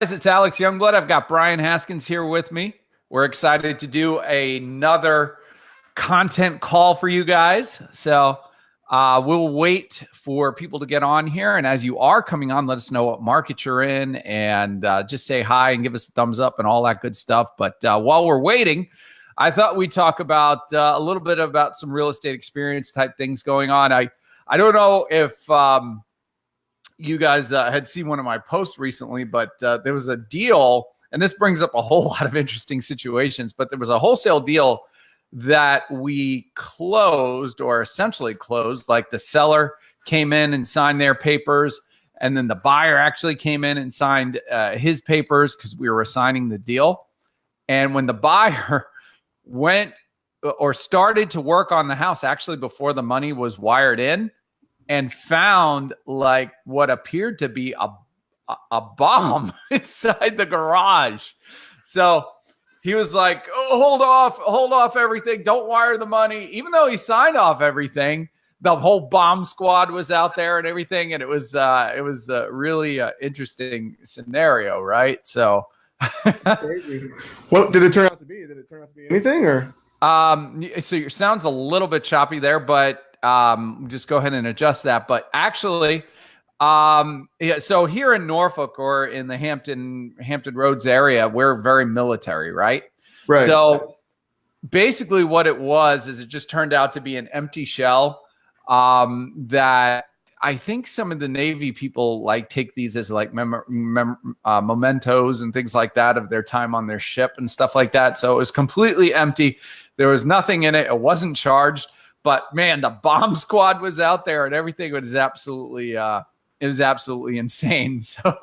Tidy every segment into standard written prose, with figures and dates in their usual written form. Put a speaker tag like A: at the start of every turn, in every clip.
A: It's Alex Youngblood. I've got Brian Haskins here with me. We're excited to do another content call for you guys. So we'll wait for people to get on here. And as you are coming on, let us know what market you're in and just say hi and give us a thumbs up and all that good stuff. But while we're waiting, I thought we'd talk about a little bit about some real estate experience type things going on. I don't know if you guys had seen one of my posts recently, but there was a deal, and this brings up a whole lot of interesting situations, but there was a wholesale deal that we closed or essentially closed. Like the seller came in and signed their papers, and then the buyer actually came in and signed his papers because we were assigning the deal. And when the buyer went or started to work on the house, actually before the money was wired in, and found like what appeared to be a bomb inside the garage. So he was like, oh, hold off everything. Don't wire the money. Even though he signed off everything, the whole bomb squad was out there and everything. And it was a really interesting scenario, right? So
B: what did it turn out to be? Did it turn out to be anything or?
A: So your sound's a little bit choppy there, but just go ahead and adjust that. But actually, yeah, so here in Norfolk or in the Hampton Roads area, we're very military, right?
B: Right.
A: So basically what it was is it just turned out to be an empty shell that I think some of the Navy people like take these as like mementos and things like that of their time on their ship and stuff like that. So it was completely empty. There was nothing in it. It wasn't charged. But man, the bomb squad was out there and everything was absolutely insane. So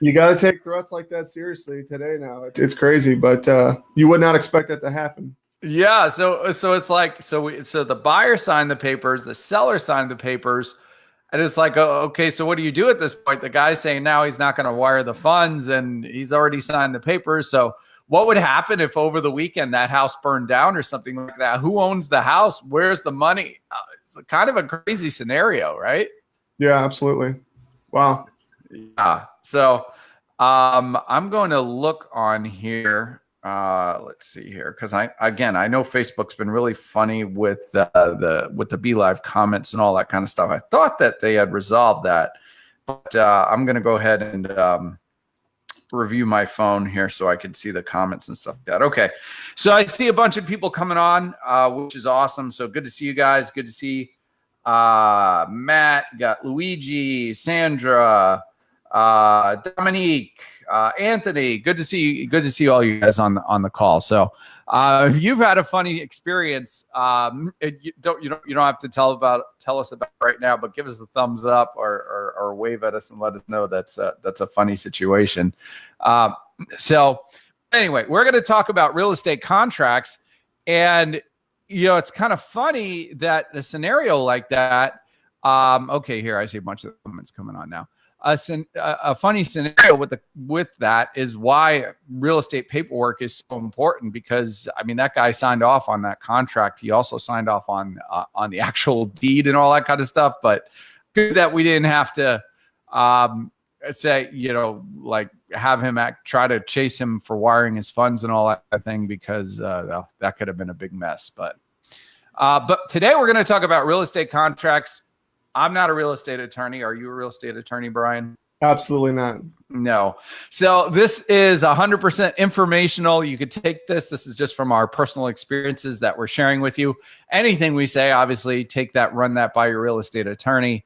B: you got to take threats like that seriously today. Now it's crazy, but you would not expect that to happen.
A: Yeah. So it's like so the buyer signed the papers, the seller signed the papers, and it's like, oh, okay, so what do you do at this point? The guy's saying now he's not going to wire the funds, and he's already signed the papers. So what would happen if over the weekend that house burned down or something like that? Who owns the house? Where's the money? It's kind of a crazy scenario, right?
B: Yeah, absolutely. Wow.
A: Yeah. So I'm going to look on here. Let's see here, because I know Facebook's been really funny with the Be Live comments and all that kind of stuff. I thought that they had resolved that, but I'm going to go ahead and review my phone here so I could see the comments and stuff like that. Okay. So I see a bunch of people coming on, which is awesome. So good to see you guys. Good to see Matt, got Luigi, Sandra, Dominique, Anthony. Good to see all you guys on the call. So if you've had a funny experience, you don't have to tell us about it right now, but give us a thumbs up or wave at us and let us know that's a funny situation. So anyway, we're going to talk about real estate contracts, and it's kind of funny that a scenario like that. Okay, here I see a bunch of comments coming on now. A funny scenario with that is why real estate paperwork is so important, because I mean that guy signed off on that contract. He also signed off on the actual deed and all that kind of stuff. But good that we didn't have to say, like have him try to chase him for wiring his funds and all that thing, because that could have been a big mess. But today we're going to talk about real estate contracts. I'm not a real estate attorney. Are you a real estate attorney, Brian?
B: Absolutely not.
A: No. So this is 100% informational. You could take this. This is just from our personal experiences that we're sharing with you. Anything we say, obviously, take that, run that by your real estate attorney,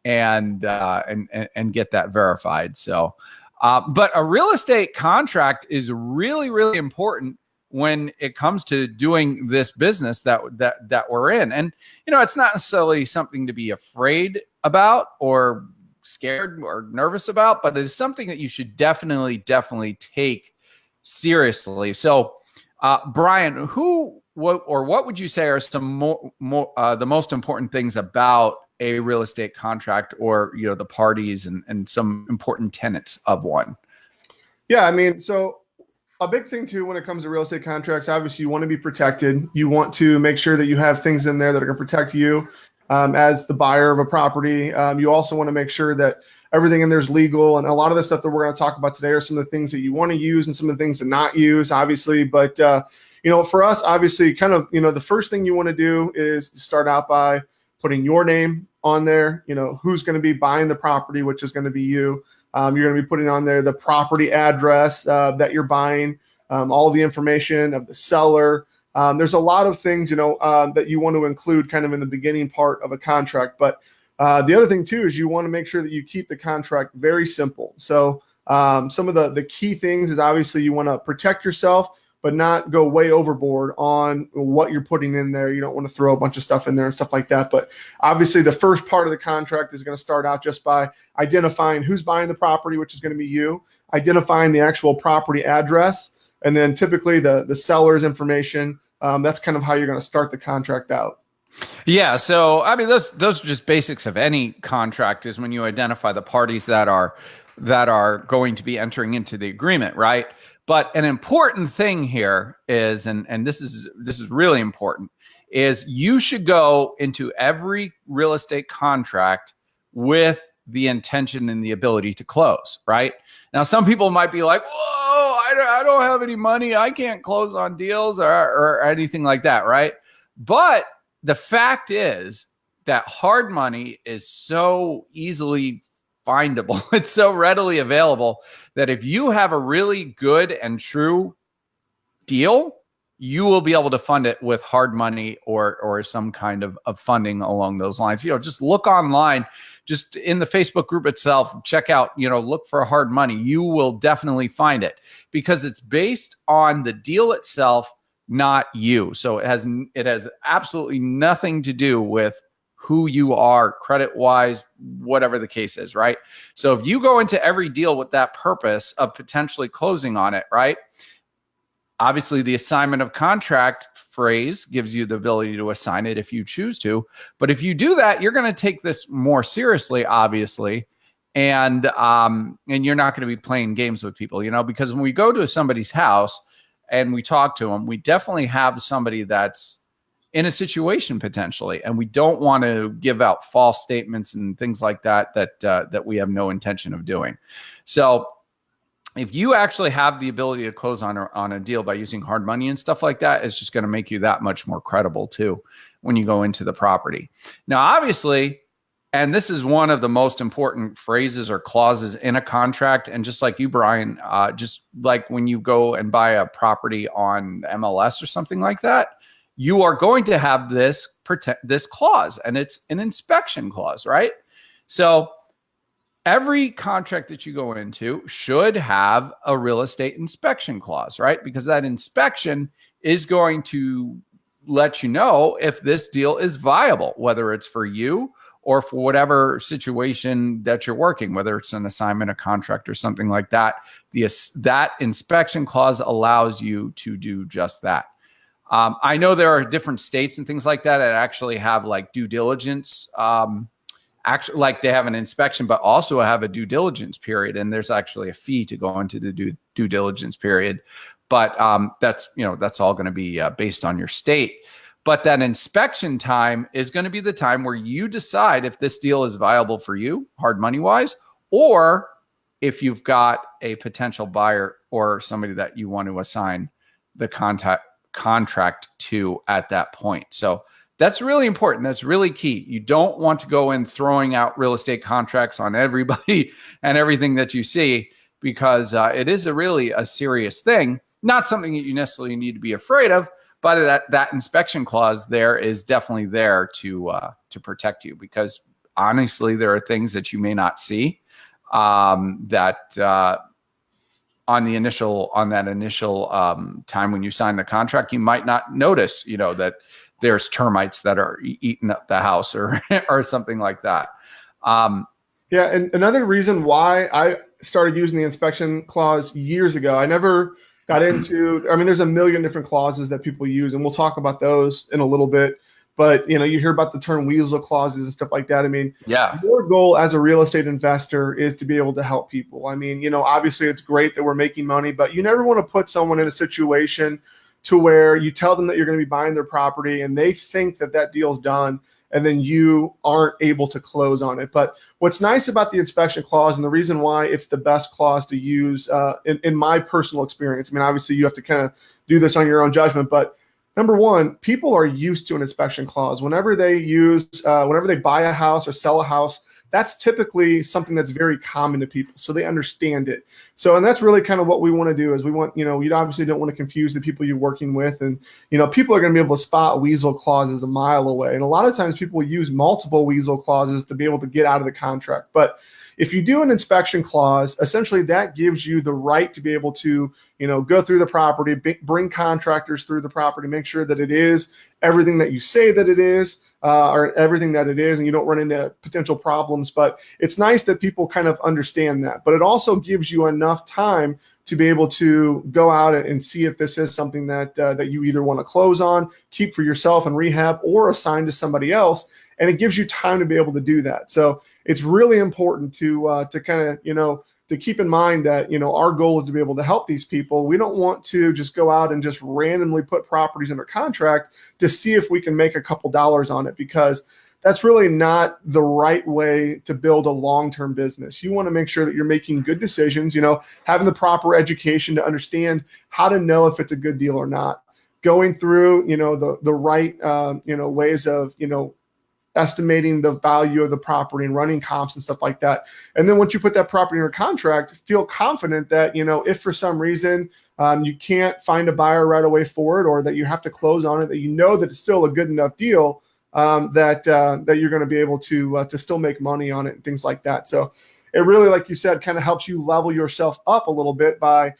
A: and get that verified. So, but a real estate contract is really, really important when it comes to doing this business that we're in. And, it's not necessarily something to be afraid about or scared or nervous about, but it's something that you should definitely take seriously. So, Brian, what would you say are some the most important things about a real estate contract, or, the parties and some important tenets of one?
B: Yeah. I mean, so a big thing too, when it comes to real estate contracts, obviously you want to be protected. You want to make sure that you have things in there that are going to protect you as the buyer of a property. You also want to make sure that everything in there is legal. And a lot of the stuff that we're going to talk about today are some of the things that you want to use and some of the things to not use, obviously. But, for us, obviously, kind of, the first thing you want to do is start out by putting your name on there, who's going to be buying the property, which is going to be you. You're going to be putting on there the property address that you're buying, all the information of the seller. There's a lot of things, that you want to include kind of in the beginning part of a contract. But the other thing too is you want to make sure that you keep the contract very simple. So some of the key things is obviously you want to protect yourself, but not go way overboard on what you're putting in there. You don't want to throw a bunch of stuff in there and stuff like that. But obviously the first part of the contract is going to start out just by identifying who's buying the property, which is going to be you, identifying the actual property address, and then typically the seller's information. That's kind of how you're going to start the contract out.
A: Yeah. So, I mean, those are just basics of any contract, is when you identify the parties that are going to be entering into the agreement, right? But an important thing here is, and this is really important, is you should go into every real estate contract with the intention and the ability to close, right? Now, some people might be like, whoa, I don't have any money. I can't close on deals or anything like that, right? But the fact is that hard money is so easily findable. It's so readily available that if you have a really good and true deal, you will be able to fund it with hard money or some kind of funding along those lines. Just look online, just in the Facebook group itself, check out, look for hard money. You will definitely find it because it's based on the deal itself, not you. So it has absolutely nothing to do with who you are credit wise, whatever the case is, right? So if you go into every deal with that purpose of potentially closing on it, right? Obviously, the assignment of contract phrase gives you the ability to assign it if you choose to. But if you do that, you're going to take this more seriously, obviously. And you're not going to be playing games with people, because when we go to somebody's house and we talk to them, we definitely have somebody that's in a situation potentially, and we don't want to give out false statements and things like that we have no intention of doing. So if you actually have the ability to close on a deal by using hard money and stuff like that, it's just going to make you that much more credible too when you go into the property. Now, obviously, and this is one of the most important phrases or clauses in a contract. And just like you, Brian, just like when you go and buy a property on MLS or something like that, you are going to have this clause, and it's an inspection clause, right? So every contract that you go into should have a real estate inspection clause, right? Because that inspection is going to let you know if this deal is viable, whether it's for you or for whatever situation that you're working, whether it's an assignment, a contract, or something like that. That inspection clause allows you to do just that. I know there are different states and things like that actually have like due diligence. Actually, like they have an inspection, but also have a due diligence period, and there's actually a fee to go into the due diligence period. But that's all going to be based on your state. But that inspection time is going to be the time where you decide if this deal is viable for you, hard money wise, or if you've got a potential buyer or somebody that you want to assign the contract to at that point. So that's really important. That's really key. You don't want to go in throwing out real estate contracts on everybody and everything that you see, because it is really a serious thing. Not something that you necessarily need to be afraid of, but that inspection clause there is definitely there to protect you, because honestly, there are things that you may not see that on that initial time when you sign the contract, you might not notice, that there's termites that are eating up the house or something like that.
B: Yeah, and another reason why I started using the inspection clause years ago, I never got into, there's a million different clauses that people use, and we'll talk about those in a little bit. But, you hear about the term weasel clauses and stuff like that.
A: Yeah.
B: Your goal as a real estate investor is to be able to help people. Obviously it's great that we're making money, but you never want to put someone in a situation to where you tell them that you're going to be buying their property and they think that deal's done. and then you aren't able to close on it. But what's nice about the inspection clause, and the reason why it's the best clause to use in my personal experience, I mean, obviously you have to kind of do this on your own judgment, but number one, people are used to an inspection clause. Whenever they buy a house or sell a house, that's typically something that's very common to people, so they understand it. So, and that's really kind of what we want to do is we want, you obviously don't want to confuse the people you're working with, and people are going to be able to spot weasel clauses a mile away, and a lot of times people use multiple weasel clauses to be able to get out of the contract. But if you do an inspection clause, essentially that gives you the right to be able to, go through the property, bring contractors through the property, make sure that it is everything that you say that it is, or everything that it is, and you don't run into potential problems. But it's nice that people kind of understand that. But it also gives you enough time to be able to go out and see if this is something that that you either want to close on, keep for yourself and rehab, or assign to somebody else. And it gives you time to be able to do that. So it's really important to kind of, to keep in mind that, our goal is to be able to help these people. We don't want to just go out and just randomly put properties under contract to see if we can make a couple dollars on it, because that's really not the right way to build a long-term business. You want to make sure that you're making good decisions, having the proper education to understand how to know if it's a good deal or not, going through, the right, ways of, estimating the value of the property and running comps and stuff like that. And then once you put that property under contract, feel confident that, if for some reason you can't find a buyer right away for it, or that you have to close on it, that that it's still a good enough deal that you're going to be able to still make money on it and things like that. So it really, like you said, kind of helps you level yourself up a little bit by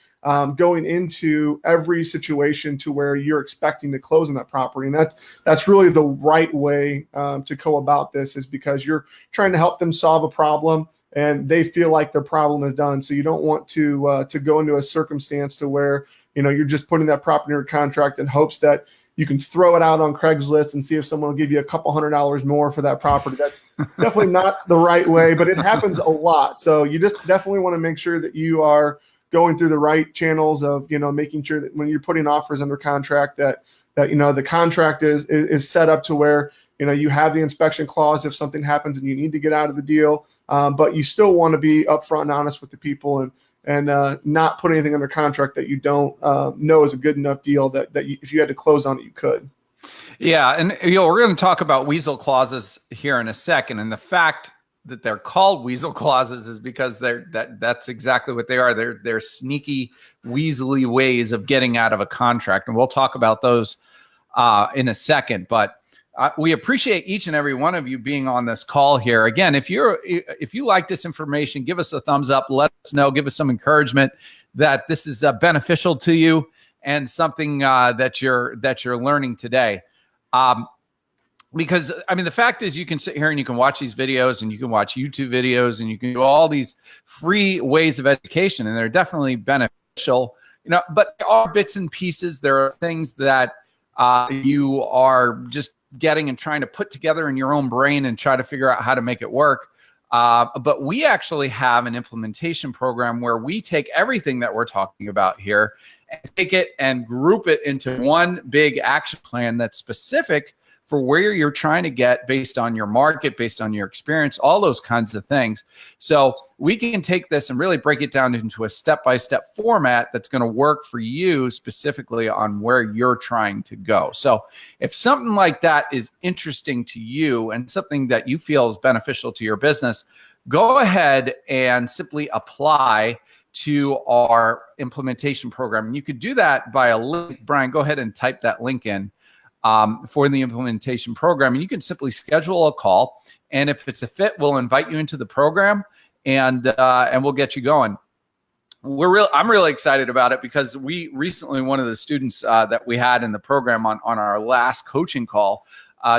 B: going into every situation to where you're expecting to close on that property. And that's really the right way to go about this, is because you're trying to help them solve a problem and they feel like their problem is done. So you don't want to go into a circumstance to where, you're just putting that property under contract in hopes that you can throw it out on Craigslist and see if someone will give you a couple $100 more for that property. That's definitely not the right way, but it happens a lot. So you just definitely want to make sure that you are going through the right channels of, making sure that when you're putting offers under contract that the contract is set up to where, you have the inspection clause if something happens and you need to get out of the deal. But you still want to be upfront and honest with the people and not put anything under contract that you don't know is a good enough deal that if you had to close on it, you could.
A: Yeah. And, we're going to talk about weasel clauses here in a second. And the fact that they're called weasel clauses is because that's exactly what they are. They're sneaky, weaselly ways of getting out of a contract. And we'll talk about those in a second. But we appreciate each and every one of you being on this call here. Again, if you like this information, give us a thumbs up, let us know, give us some encouragement that this is beneficial to you and something that you're learning today. Because, I mean, the fact is you can sit here and you can watch these videos and you can watch YouTube videos and you can do all these free ways of education, and they're definitely beneficial, but there are bits and pieces. There are things that you are just getting and trying to put together in your own brain and try to figure out how to make it work. But we actually have an implementation program where we take everything that we're talking about here and take it and group it into one big action plan that's specific for where you're trying to get based on your market, based on your experience, all those kinds of things. So we can take this and really break it down into a step-by-step format that's going to work for you specifically on where you're trying to go. So if something like that is interesting to you and something that you feel is beneficial to your business, go ahead and simply apply to our implementation program. And you could do that by a link. Brian, go ahead and type that link in. For the implementation program, and you can simply schedule a call, and if it's a fit, we'll invite you into the program, and we'll get you going. I'm really excited about it because we recently, one of the students that we had in the program on our last coaching call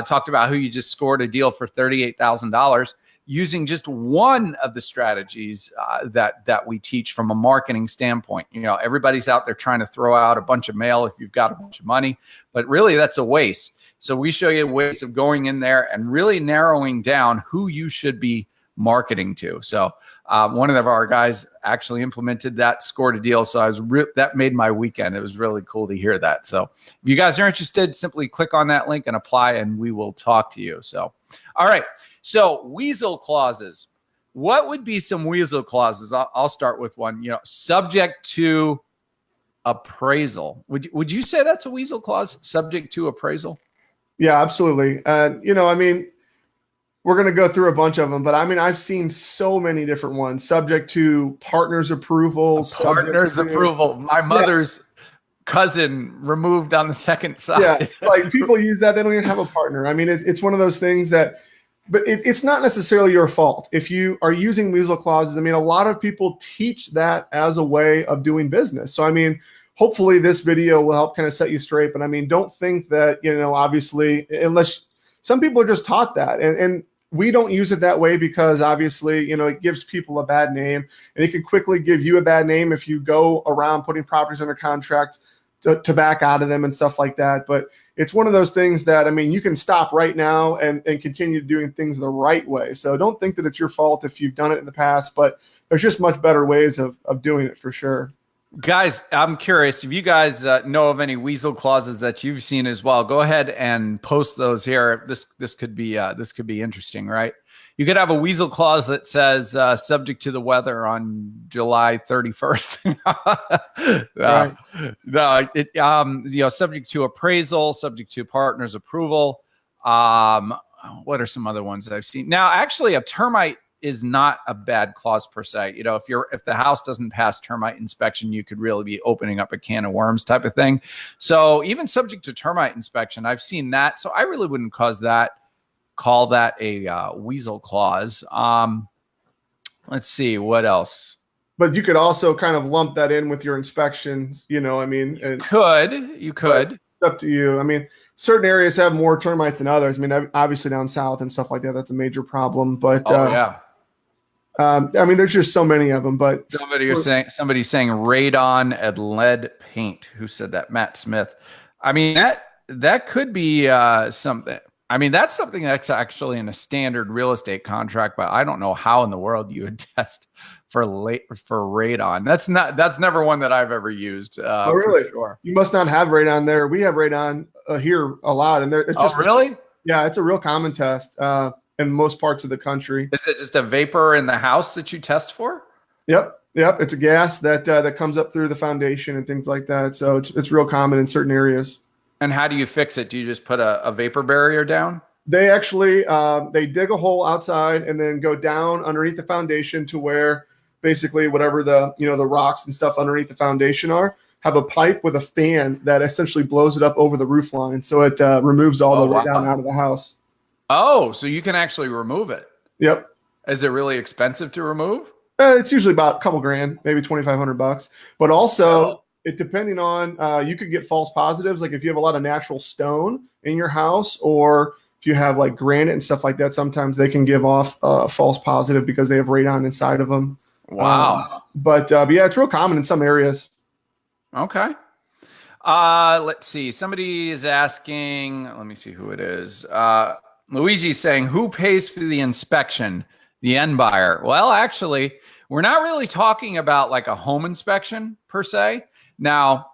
A: talked about who you just scored a deal for $38,000 using just one of the strategies that we teach from a marketing standpoint. Everybody's out there trying to throw out a bunch of mail if you've got a bunch of money, but really that's a waste. So we show you ways of going in there and really narrowing down who you should be marketing to. So One of our guys actually implemented that, scored a deal. So that made my weekend. It was really cool to hear that. So if you guys are interested, simply click on that link and apply, and we will talk to you. So, all right. So weasel clauses. What would be some weasel clauses? I'll start with one. Subject to appraisal. Would you say that's a weasel clause? Subject to appraisal?
B: Yeah, absolutely. We're going to go through a bunch of them, but I've seen so many different ones. Subject to partner's approvals.
A: Partner's approval. My mother's cousin removed on the second side.
B: Yeah, like people use that. They don't even have a partner. It's one of those things that, but it's not necessarily your fault if you are using weasel clauses. A lot of people teach that as a way of doing business. So, hopefully this video will help kind of set you straight. But don't think that, obviously, unless some people are just taught that. And we don't use it that way because obviously, it gives people a bad name, and it can quickly give you a bad name if you go around putting properties under contract to back out of them and stuff like that. But it's one of those things that, you can stop right now and continue doing things the right way. So don't think that it's your fault if you've done it in the past, but there's just much better ways of doing it for sure.
A: Guys, I'm curious if you guys know of any weasel clauses that you've seen as well. Go ahead and post those here. This could be interesting, right? You could have a weasel clause that says subject to the weather on July 31st. Right. Subject to appraisal, subject to partner's approval. What are some other ones that I've seen? Now, actually, a termite is not a bad clause per se. If the house doesn't pass termite inspection, you could really be opening up a can of worms type of thing. So even subject to termite inspection, I've seen that. So I really wouldn't call that a weasel clause. Let's see what else.
B: But you could also kind of lump that in with your inspections. You
A: could.
B: It's up to you. Certain areas have more termites than others. Obviously down south and stuff like that, that's a major problem. But there's just so many of them. But
A: somebody's saying radon and lead paint. Who said that? Matt Smith. That could be something. That's something that's actually in a standard real estate contract, but I don't know how in the world you would test for radon. That's never one that I've ever used.
B: Oh, really?
A: For sure.
B: You must not have radon there. We have radon here a lot, and it's just,
A: really?
B: Yeah, it's a real common test in most parts of the country.
A: Is it just a vapor in the house that you test for?
B: Yep. It's a gas that comes up through the foundation and things like that. So it's real common in certain areas.
A: And how do you fix it? Do you just put a vapor barrier down?
B: They actually they dig a hole outside and then go down underneath the foundation to where basically whatever the rocks and stuff underneath the foundation have a pipe with a fan that essentially blows it up over the roof line, so it removes all the way down out of the house.
A: Oh, so you can actually remove it.
B: Yep.
A: Is it really expensive to remove?
B: It's usually about a couple grand, maybe $2,500. But also, it depending on you could get false positives, like if you have a lot of natural stone in your house, or if you have like granite and stuff like that. Sometimes they can give off false positive because they have radon inside of them.
A: Wow.
B: But yeah, it's real common in some areas.
A: Okay. Let's see. Somebody is asking, let me see who it is. Luigi's saying, who pays for the inspection? The end buyer. Well, actually, we're not really talking about like a home inspection per se. Now,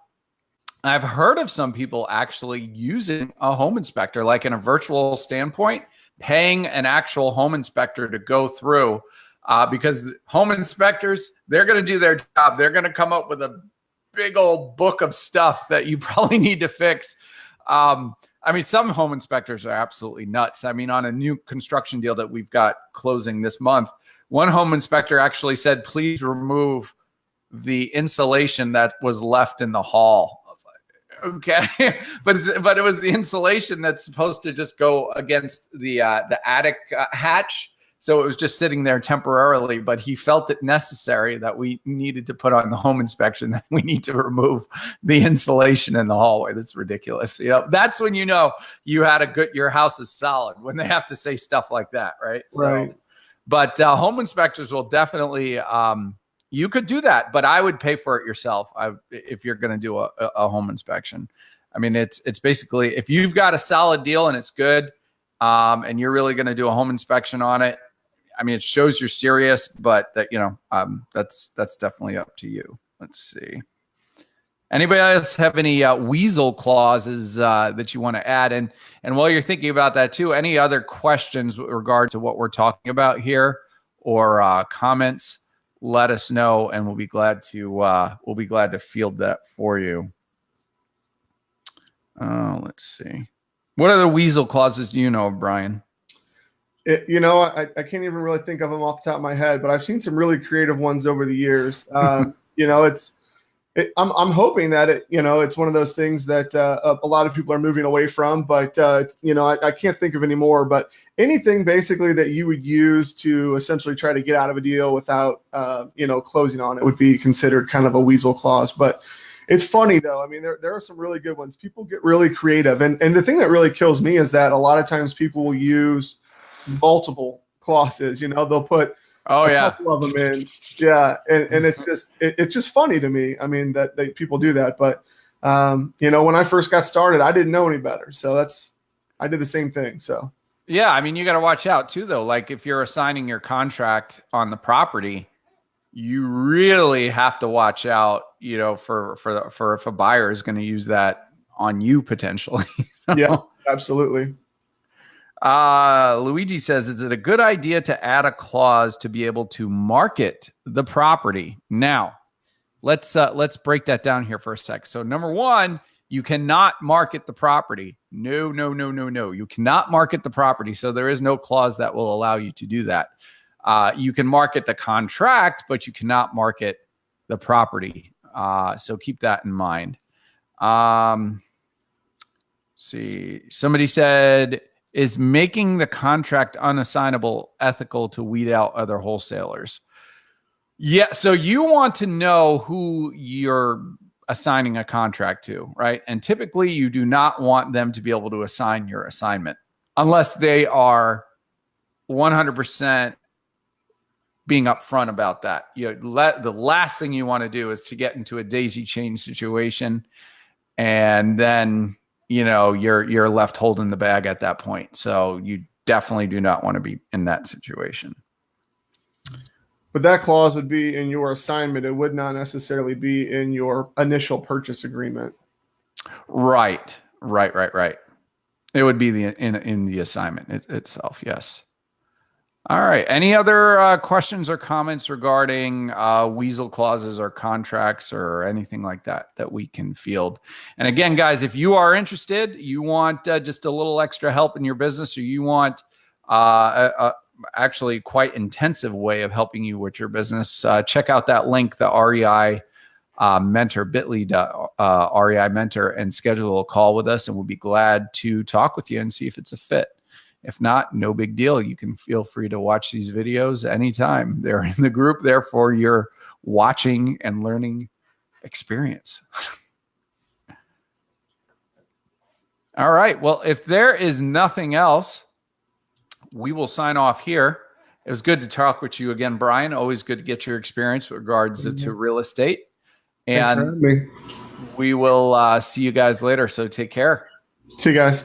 A: I've heard of some people actually using a home inspector, like in a virtual standpoint, paying an actual home inspector to go through because home inspectors, they're going to do their job. They're going to come up with a big old book of stuff that you probably need to fix. Some home inspectors are absolutely nuts. On a new construction deal that we've got closing this month, one home inspector actually said, please remove the insulation that was left in the hall. I was like, okay. but it was the insulation that's supposed to just go against the attic hatch. So it was just sitting there temporarily, but he felt it necessary that we needed to put on the home inspection that we need to remove the insulation in the hallway. That's ridiculous. That's when you had your house is solid, when they have to say stuff like that, right?
B: Right.
A: But home inspectors will definitely, you could do that, but I would pay for it yourself if you're going to do a home inspection. It's basically, if you've got a solid deal and it's good, and you're really going to do a home inspection on it, I mean, it shows you're serious, but that, that's definitely up to you. Let's see. Anybody else have any weasel clauses that you want to add? And while you're thinking about that too, any other questions with regard to what we're talking about here, or comments, let us know, and we'll be glad to field that for you. Let's see. What other weasel clauses do you know of, Brian?
B: I can't even really think of them off the top of my head, but I've seen some really creative ones over the years. I'm hoping that it's one of those things that a lot of people are moving away from, but I can't think of any more. But anything basically that you would use to essentially try to get out of a deal without closing on it would be considered kind of a weasel clause. But it's funny though. I mean, there are some really good ones. People get really creative, and the thing that really kills me is that a lot of times people will use multiple clauses. They'll put a couple of them in, and it's just funny to me. I mean that people do that, but when I first got started, I didn't know any better, so I did the same thing. So
A: yeah, I mean, you got to watch out too, though. Like if you're assigning your contract on the property, you really have to watch out, for if a buyer is going to use that on you potentially. So.
B: Yeah, absolutely.
A: Luigi says, is it a good idea to add a clause to be able to market the property? Now, let's break that down here for a sec. So number one, you cannot market the property. No. You cannot market the property. So there is no clause that will allow you to do that. You can market the contract, but you cannot market the property. So keep that in mind. See, somebody said, is making the contract unassignable ethical to weed out other wholesalers? Yeah. So you want to know who you're assigning a contract to, right? And typically you do not want them to be able to assign your assignment unless they are 100% being upfront about that. The last thing you want to do is to get into a daisy chain situation, and then you're left holding the bag at that point. So you definitely do not want to be in that situation.
B: But that clause would be in your assignment. It would not necessarily be in your initial purchase agreement.
A: Right. It would be in the assignment itself. Yes. All right. Any other questions or comments regarding weasel clauses or contracts or anything like that we can field? And again, guys, if you are interested, you want just a little extra help in your business, or you want actually quite intensive way of helping you with your business, check out that link, the REI Mentor, bit.ly.REI Mentor, and schedule a call with us, and we'll be glad to talk with you and see if it's a fit. If not, no big deal. You can feel free to watch these videos anytime. They're in the group there for your watching and learning experience. All right. Well, if there is nothing else, we will sign off here. It was good to talk with you again, Brian. Always good to get your experience with regards to real estate. And we will see you guys later. So take care.
B: See you guys.